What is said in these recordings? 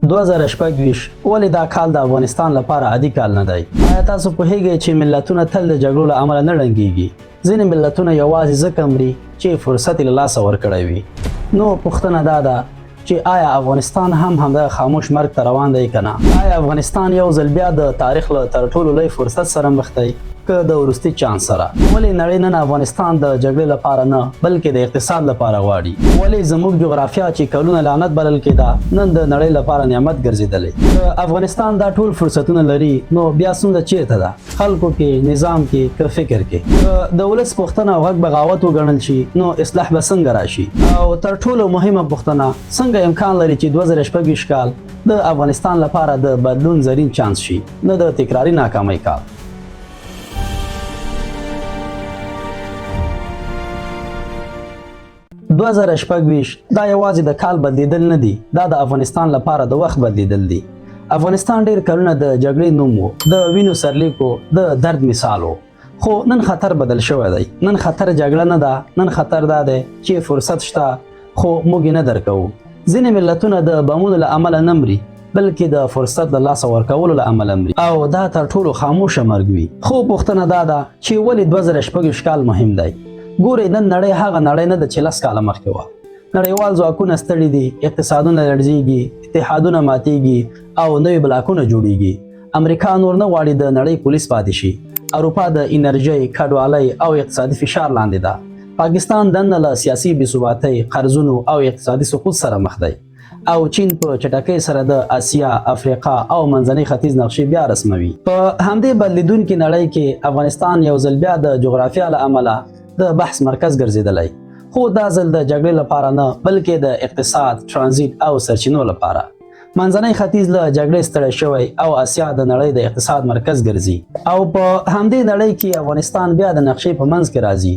2026 ولې دا کال د افغانستان لپاره عادي کال نه دی؟ آیا تاسو پوهیږئ چې ملتونه تل د جګړو له امله نه ړنګیږي؟ ځینې ملتونه یوازې ځکه مري چې فرصت یې له لاسه ورکړی وي. نو پوښتنه دا ده چې آیا افغانستان هم همدغه خاموش مرګ ته روان دی که نه؟ آیا افغانستان یو ځل بیا د تاریخ له تر ټولو لوی فرصت سره مخ دی که د وروستي چانس سره؟ ولې نړۍ نن افغانستان د جګړې لپاره نه بلکې د اقتصاد لپاره غواړي؟ ولې زموږ جغرافیه چې کلونه لعنت بلل کېده نن د نړۍ لپاره نعمت ګرځېدلی؟ که افغانستان دا ټول فرصتونه لري نو بیا ستونزه چیرته ده؟ خلکو کې، نظام کې که فکر کې؟ که د ولس پوښتنه او غږ بغاوت وګڼل شي نو اصلاح به څنګه راشي؟ او تر ټولو مهمه پوښتنه، څنګه امکان لري چې 2026 کال د افغانستان لپاره د بدلون زرین چانس شي، نه د تکراري ناکامۍ کال؟ 2026 دا یوازې د کال بدلیدل نه دی، دا د افغانستان لپاره د وخت بدلیدل دی. افغانستان ډیر کلونه د جګړې نوم و، د وینو سرلیکو، د درد مثال و. خو نن خطر بدل شوی دی. نن خطر جګړه نه ده، نن خطر دا دی چې فرصت شته خو موږ یې نه درکوو. ځینې ملتونه د بمونو له امله نه مري بلکې د فرصت له لاسه ورکولو له امله مري، او دا تر ټولو خاموشه مرګ وي. خو پوښتنه دا ده چې ولې 2026 کال مهم دی؟ ګورئ، نن نړۍ هغه نړۍ نه ده چې 10 کاله مخکې وه. نړیوال ځواکونه ستړي دي، اقتصادونه لړزیږي، اتحادونه ماتیږي او نوي بلاکونه جوړیږي. امریکا نور نه غواړي د نړۍ پولیس پاتې شي. اروپا د انرژۍ، کډوالۍ او اقتصادي فشار لاندې ده. پاکستان دننه له سیاسي بېثباتۍ، قرضونو او اقتصادي سقوط سره مخ دی. او چین په چټکۍ سره د اسیا، افریقا او منځني ختیځ نقشې بیا رسموي. په همدې بدلیدونکې نړۍ کې افغانستان یو ځل بیا د جغرافیه له امله د بحث مرکز ګرځېدلی، خو دا ځل د جګړې لپاره نه بلکې د اقتصاد، ترانزیت او سرچینو لپاره. منځنی ختیځ له جګړې ستړی شوی او اسیا د نړۍ د اقتصاد مرکز ګرځي، او په همدې نړۍ کې افغانستان بیا د نقشې په منځ کې راځي.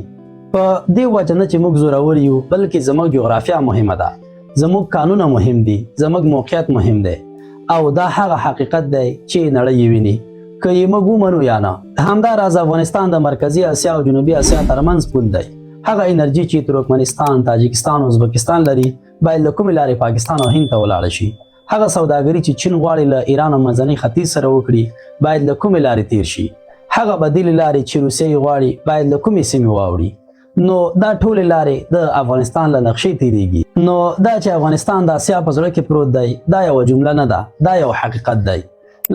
په دې وجه نه چې موږ زورور یو، بلکې زموږ جغرافیه مهمه ده، زموږ قانونه مهم دي، زموږ موقعیت مهم دی، او دا هغه حقیقت دی چې نړۍ یې ویني که یې موږ ومنو یا نه. همدا راز افغانستان د مرکزي اسیا او جنوبي اسیا ترمنځ پول دی. هغه انرژي چې ترکمنستان، تاجکستان او ازبکستان لري باید له کومې لارې پاکستان او هند ته ولاړه شي. هغه سوداګري چې چین غواړي له ایران او منځني ختیځ سره وکړي باید له کومې لارې تیر شي. هغه بدیلې لارې چې روسیې غواړي باید له کومې سیمې واوړي. نو دا ټولې لارې د افغانستان له نقشې تیریږي. نو دا چې افغانستان د اسیا په زړه کې پروت دی دا یوه جمله نه ده، دا یو حقیقت دی.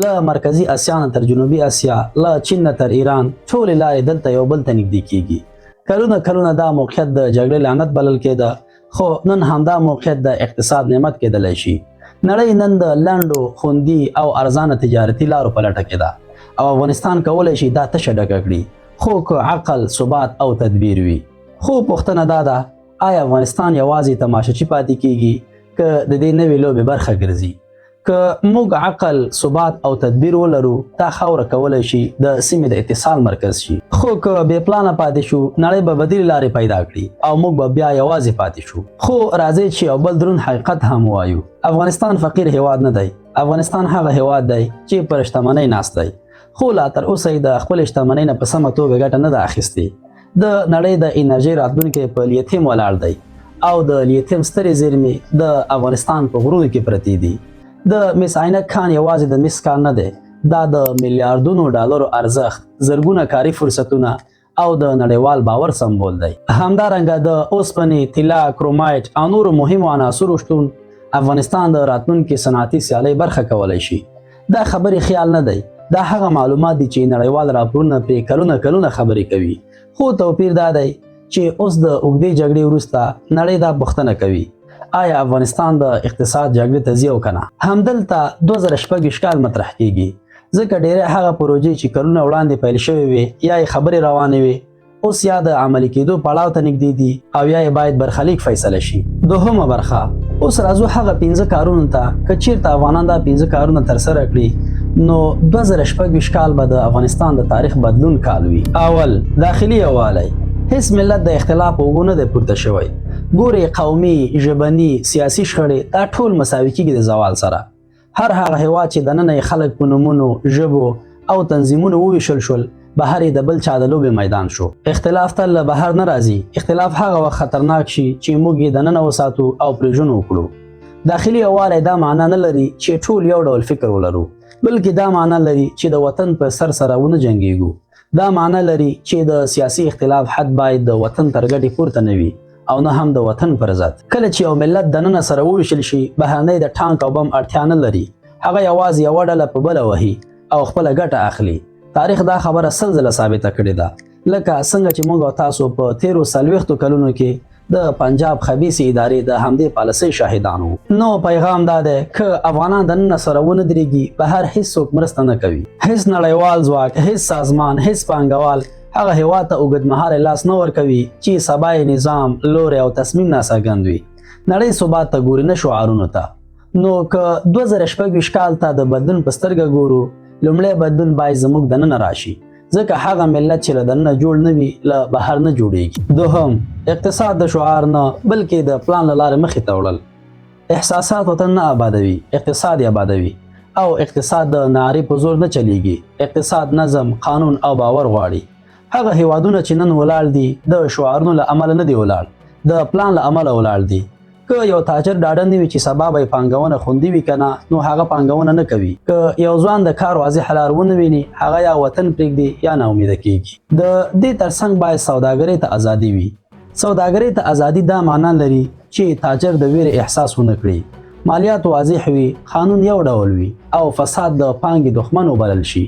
له مرکزي اسیا نه تر جنوبي اسیا، له چین نه تر ایران، ټولې لارې دلته یو بل ته نږدې کیږي. کلونه دا موقعیت د جګړې لعنت بلل کېده، خو نن همدا موقعیت د اقتصاد نعمت کېدلی شي. نړۍ نن د لنډو، خوندي او ارزانه تجارتي لارو په لټه کې ده، او افغانستان کولی شي دا تشه ډکه کړي، خو که عقل، ثبات او تدبیر وي. خو پوښتنه دا ده، آیا افغانستان یوازې تماشچي پاتې کیږي که د دې نوې لوبې برخه ګرځي؟ که موږ عقل، ثبات او تدبیر ولرو، دا خاوره کولی شي د سیمې د اتصال مرکز شي. خو که بې پلانه پاتې شو، نړۍ به بدیلې لارې پیدا کړي او موږ به بیا یوازې پاتې شو. خو راځئ چې یو بل دروند حقیقت هم ووایو. افغانستان فقیر هیواد نه دی. افغانستان هغه هیواد دی چې پر شتمنۍ ناست دی، خو لا تر اوسه یې د خپلې شتمنۍ نه په سمه توګه ګټه نه ده اخیستې. د نړۍ د انرژۍ راتلونکی په لیتیم ولاړ دی، او د لیتیم سترې زیرمې د افغانستان په غرونو کې پرتې دي. د مس عینک کان یوازې د مس کان نه دی، دا د میلیارډونو ډالرو ارزښت، زرګونه کاري فرصتونه او د نړیوال باور سمبول دی. همدارنګه د اوسپنې، طلا، کرومایټ او نورو مهمو عناصرو شتون افغانستان د راتلونکي صنعتي سیالۍ برخه کولی شي. دا خبرې خیال نه دی، دا هغه معلومات دي چې نړیوال راپورونه پرې کلونه خبرې کوي. خو توپیر دا دی چې اوس د اوږدې جګړې وروسته نړۍ دا پوښتنه کوي، آیا افغانستان د اقتصاد جګړې ته ځي او که نه؟ همدلته 2026 کال مطرح کیږي، ځکه ډیری هغه پروژې چې کلونه وړاندې پیل شوې وي یا یې خبرې روانې وي اوس یا د عملي کېدو پړاو ته نږدې دي او یا یې باید برخلیک فیصله شي. دوهمه برخه، اوس راځو هغه 15 کارونو ته. که چیرته افغانان دا 15 کارونه ترسره کړي نو 2026 کال به د افغانستان د تاریخ بدلون کال وي. اول، داخلي یووالی. هیڅ ملت د اختلاف اوږو نه دی پورته شوی. ګورئ، قومي، ژبني، سیاسي شخړې دا ټول مساوي کېږي د زوال سره. هر هغه هیواد چې دننه یې خلک په نومونو، ژبو او تنظیمونو وویشل شول، بهر یې د بل چا د لوبې میدان شو. اختلاف تل له بهر نه راځي. اختلاف هغه وخت خطرناک شي چې موږ یې دننه وساتو او پرې ژوند وکړو. داخلي یووالی دا معنا نه لري چې ټول یو ډول فکر ولرو، بلکې دا معنا لري چې د وطن په سر سره ونه جنګیږو. دا معنا لري چې د سیاسي اختلاف حد باید د وطن تر ګټې پورته نه وي او نه هم د وطن پر ضد. کله چې یو ملت دننه سره وویشل شي، بهرنی د ټانک او بم اړتیا نه لري، هغه یوازې یوه ډله په بله وهي او خپله ګټه اخلي. تاریخ دا خبره سل ځله ثابته کړې ده، لکه څنګه چې موږ او تاسو په تیرو 40 کلونو کې د پنجاب خبیثې ادارې د همدې پالیسۍ شاهدان وو. نو پیغام دا دی که افغانان دننه سره ونه درېږي، بهر هیڅوک مرسته نه کوي. هیڅ نړیوال ځواک، هیڅ سازمان، هیڅ پانګوال هغه هیواد ته اوږدمهاله لاس نه ورکوي چې سبا یې نظام، لوری او تصمیم ناڅرګند وي. نړۍ ثبات ته ګوري، نه شعارونو ته. نو که 2026 کال ته د بدلون په سترګه ګورو، لومړی بدلون باید زموږ دننه راشي، ځکه هغه ملت چې له دننه جوړ نه وي له بهر نه جوړیږي. دوهم، اقتصاد د شعار نه بلکې د پلان له لارې مخې ته وړل. احساسات وطن نه آبادوي، اقتصاد یې آبادوي. او اقتصاد د نعرې په زور نه چلیږي، اقتصاد نظم، قانون او باور غواړي. هغه هیوادونه چې نن ولاړ دي د شعارونو له امله نه دی ولاړ، د پلان له امله ولاړ دي. که یو تاجر ډاډه نه وي چې سبا به یې پانګونه خوندي وي که نه، نو هغه پانګونه نه کوي. که یو ځوان د کار واضح لار ونه ویني، هغه یا وطن پرېږدي یا ناامیده کېږي. د دې ترڅنګ باید سوداګرۍ ته ازادي وي. سوداګرۍ ته ازادي دا معنا لري چې تاجر د ویرې احساس ونه کړي، مالیات واضح وي، قانون یو ډول وي او فساد د پانګې دښمن وبلل شي.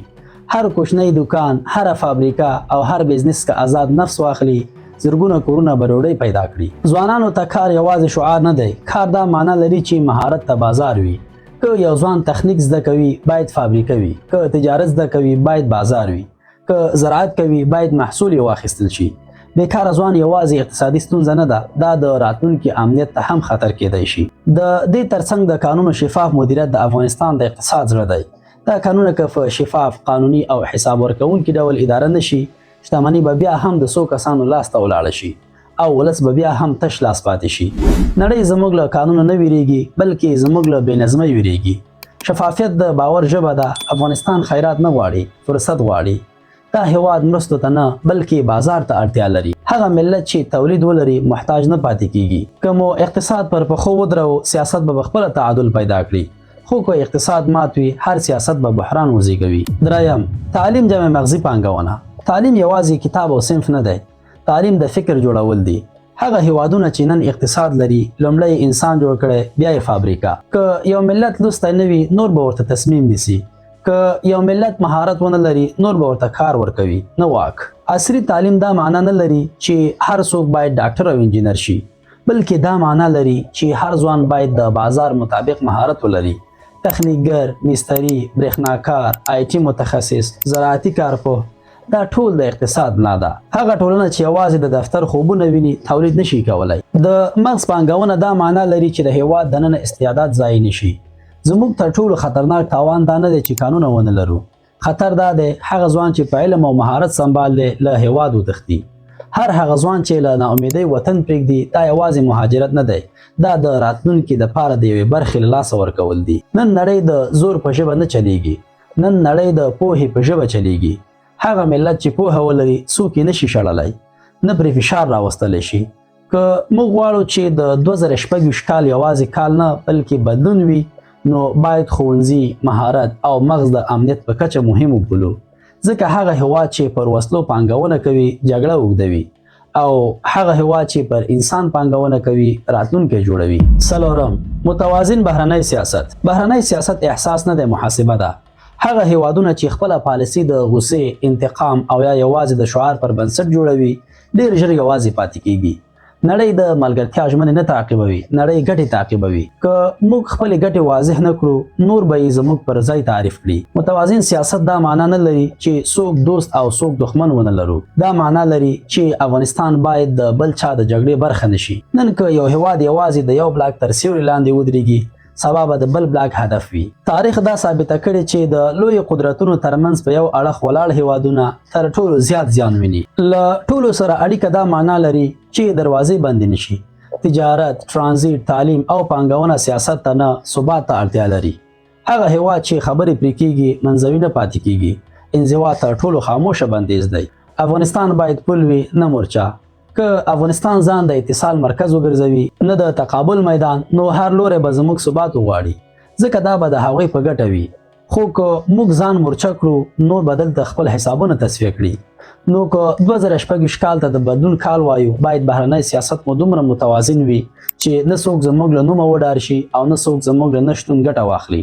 هر کوچنی دکان، هر فابریکه او هر بزنس که آزاد نفس واخلي، زرګونه کورونه به ډوډۍ پیدا کړي. ځوانانو ته کار یوازې شعار نه دی، کار دا معنا لري چې مهارت ته بازار وي. که یو ځوان تخنیک زده کوي، باید فابریکه وي. که تجارت زده کوي، باید بازار وي. که زراعت کوي، باید محصول یې واخیستل شي. بیکاره ځوان یوازې اقتصادي ستونزه نه ده، دا د راتلونکي امنیت ته هم خطر کېدی شي. د دې ترڅنګ د قانونو شفاف مدیریت د افغانستان د اقتصاد زړه دی. دا قانونه که په شفاف، قانوني او حساب ورکوونکي ډول اداره نشي، شتمني به بیا هم د څو کسانو لاس ته ولاړه شي او ولس به بیا هم تش لاس پاتې شي. نړۍ زموږ له قانونه نه ویریږي، بلکې زموږ له بېنظمۍ ویریږي. شفافیت د باور ژبه ده. افغانستان خیرات نه غواړي، فرصت غواړي. دا هیواد مرستو ته نه بلکې بازار ته اړتیا لري. هغه ملت چې تولید ولري محتاج نه پاتې کیږي. که مو اقتصاد پر پښو ودرو، سیاست به خپله تعادل پیدا کړي. خو که اقتصاد مات وي، هر سیاست به بحران وزېږوي. دریم، تعلیم جمع مغزي پانګونه. تعلیم یوازې کتاب او صنف نه دی، تعلیم د فکر جوړول دی. هغه هیوادونه چې نن اقتصاد لري، لومړی انسان جوړ کړی، بیا یې فابریکه. که یو ملت لوستی نه وي، نور به ورته تصمیم نیسي. که یو ملت مهارت ونه لري، نور به ورته کار ورکوي، نه واک. عصري تعلیم دا معنا نه لري چې هر څوک باید ډاکټر او انجینر شي، بلکې دا معنا لري چې هر ځوان باید د بازار مطابق مهارت ولري. تخنیکګر، مستري، برېښناکار، آی ټي متخصص، زراعتي کارپوه، دا ټول د اقتصاد ملا ده. هغه ټولنه چې یوازې د دفتر خوبونه ویني، تولید نشي کولای. د مغز پانګونه دا معنا لري چې د هیواد دننه استعداد ضایع نشي. زموږ تر ټولو خطرناک تاوان دا نه دی چې قانون ونه لرو. خطر دا دی هغه ځوان چې په علم او مهارت سنبال دی له هیواد وتښتي. هر هغه ځوان چې له ناامیدۍ وطن پرېږدي، دا یوازې مهاجرت نه دی، دا د راتلونکي دپاره د یوې برخې له لاسه ورکول دي. نن نړۍ د زور په ژبه نه چلیږي، نن نړۍ د پوهې په ژبه چلیږي. هغه ملت چې پوهه ولري، څوک یې نشي شړلی، نه پرې فشار راوستلی شي. که موږ غواړو چې د 2026 کال یوازې کال نه بلکې بدلون وي، نو باید ښوونځي، مهارت او مغز د امنیت په کچه مهم وبولو. ځکه هغه هیواد چې پر وسلو پانګونه کوي، جګړه اوږدوي، او هغه هیواد چې پر انسان پانګونه کوي، راتلونکی جوړوي. څلورم، متوازن بهرنی سیاست. بهرنی سیاست احساس نه دی، محاسبه ده. هغه هیوادونه چې خپله پالیسي د غصې، انتقام او یا یوازې د شعار پر بنسټ جوړوي، ډېر ژر یوازې پاتې کیږي. نړۍ د ملګرتیا ژمنې نه تعقیبوي، نړۍ ګټې تعقیبوي. که موږ خپلې ګټې واضح نه کړو، نور به یې زموږ پر ځای تعریف کړي. متوازن سیاست دا معنا نه لري چې څوک دوست او څوک دښمن ونه لرو. دا معنا لري چې افغانستان باید د بل چا د جګړې برخه نشي. نن که یو هیواد یوازې د یو بلاک تر سیوري لاندې ودرېږي، سبا به د بل بلاک هدف وي. تاریخ دا ثابته کړې چې د لوی قدرتونو ترمنځ په یو اړخ ولاړ هیوادونه تر ټولو زیات زیان ویني. له ټولو سره اړیکه دا معنا لري چې دروازې بندې نشي. تجارت، ترانزیت، تعلیم او پانګونه سیاست ته نه، ثبات ته اړتیا لري. هغه هیواد چې خبرې پرې کېږي، منځوي نه پاتې کېږي. انزوا تر ټولو خاموشه بندیز دی. افغانستان باید پل وي، نه مورچه. که افغانستان ځان د اتصال مرکز وګرځوي نه د تقابل میدان، نو هر لوری به زموږ ثبات وغواړي، ځکه دا به د هغوی په ګټه وي. خو که موږ ځان مورچه کړو نور به دلته خپل حسابونه تصفیه کړي. نو که 2026 کال ته د بدلون کال وایو، باید بهرنی سیاست مو دومره متوازن وي چې نه څوک زموږ له نومه وډار شي او نه څوک زموږ له نشتون ګټه واخلي.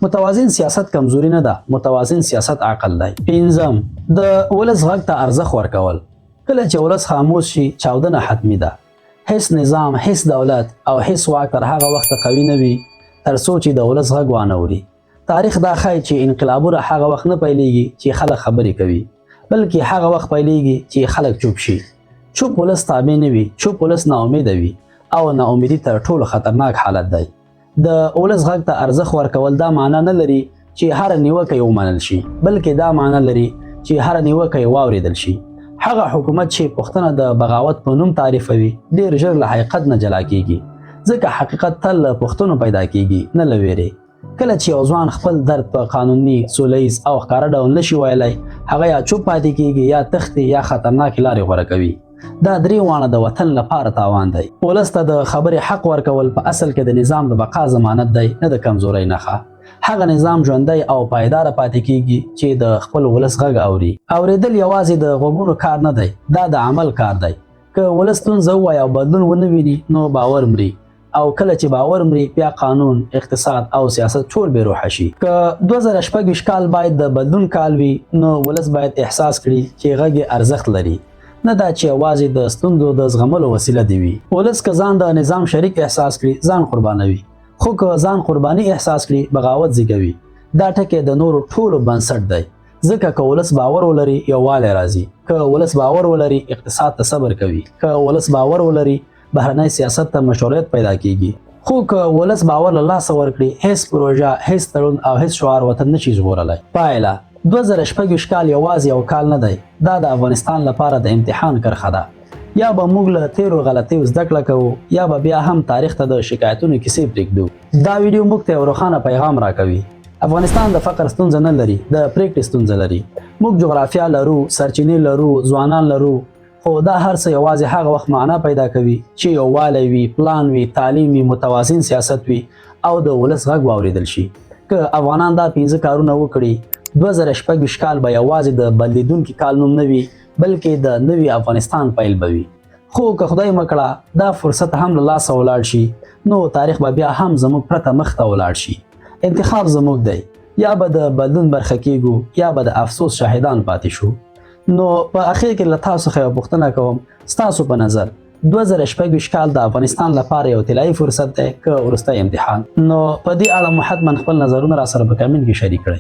متوازن سیاست کمزوري نه ده، متوازن سیاست عقل دی. پنځم، د ولس غږ ته ارزښت ورکول. کله چې ولس خاموش شي چاودنه حتمی ده. هیڅ نظام، هیڅ دولت او هیڅ واک تر هغه وخت قوي نه وي تر څو چې د ولس غږ وانه. تاریخ دا ښایي چې انقلابونه هغه وخت نه پیلېږي چې خلک خبرې کوي، بلکې هغه وخت پیلېږي چې خلک چوپ شي. چوپ ولس تابع نه وي، چوپ ولس ناامیده وي، او ناامیدي تر ټولو خطرناک حالت دی. د ولس غږ ته ارزښت ورکول دا معنا نه لري چې هر نیوکه یې ومنل شي، بلکې دا معنا لري چې هر نیوکه یې واورېدل شي. هغه حکومت چې پوښتنه د بغاوت په نوم تعریفوي ډېر ژر له حقیقت نه جلا کیږي، ځکه حقیقت تل له پوښتنو پیدا کیږي، نه له ویرې. کله چې یو ځوان خپل درد په قانوني، سولیز او ښکاره ډول نشي ویلی، هغه یا چوپ پاتې کیږي، یا تښتي، یا خطرناکې لارې غوره کوي. دا درې واړه د وطن لپاره تاوان دی. ولس ته د خبرې حق ورکول په اصل کې د نظام د بقا ضمانت دی، نه د کمزورۍ نښه. هغه نظام ژوندی او پایداره پاتې کیږي چې د خپل ولس غږ اوري. اورېدل یوازې د غوږونو کار نه دی، دا د عمل کار دی. که ولس ستونزه ووایي او بدلون ونه ویني نو باور مري، او کله چې باور مري بیا قانون، اقتصاد او سیاست ټول بې روحه شي. که 2026 کال باید د بدلون کال وي، نو ولس باید احساس کړي چې غږ یې ارزښت لري، نه دا چې یوازې د ستونزو د زغملو وسیله دی وي. ولس که ځان د نظام شریک احساس کړي ځان قربانوي، خو که ځان قرباني احساس کړي بغاوت زیږوي. دا ټکی د نورو ټولو بنسټ دی، ځکه که ولس باور ولري یووالی راځي، که ولس باور ولري اقتصاد ته صبر کوي، که ولس باور ولري بهرنی سیاست ته مشروعیت پیدا کیږي. خو که ولس باور له لاسه ورکړي هیڅ پروژه، هیڅ تړون او هیڅ شعار وطن نشي ژغورلی. پایله 2026 کال یوازې یو کال نه دی، دا د افغانستان لپاره د امتحان کرښه ده. یا به موږ له تیرو غلطیو زده کړه کوو، یا به بیا هم تاریخ ته د شکایتونو کیسې پرېږدو. دا ویډیو موږ ته یو روښانه پیغام راکوي. افغانستان د فقر ستونزه نه لري، د پرېکړې ستونزه لري. موږ جغرافیا لرو، سرچینې لرو، ځوانان لرو، خو دا هر څه یوازې هغه وخت معنا پیدا کوي چې یووالی وي، پلان وي، تعلیم وي، متوازن سیاست وي او د ولس غږ واورېدل شي. که افغانان دا 5 کارونه وکړي، 2026 کال به یوازې د بدلیدونکي کال نوم نه وي، بلکې د نوي افغانستان پیل به وي. خو که خدای مکړه دا فرصت هم له لاسه ولاړ شي، نو تاریخ به بیا هم زموږ پرته مخ ته ولاړ شي. انتخاب زموږ دی، یا به د بدلون برخه کیږو، یا به د افسوس شاهدان پاتې شو. نو په اخر کې له تاسو څخه یوه پوښتنه کوم، ستاسو په نظر 2026 کال د افغانستان لپاره یو طلایي فرصت دی که وروستی امتحان؟ نو په دې اړه مو حتما خپل نظرونه را سره په کمنټ کې شریک کړئ.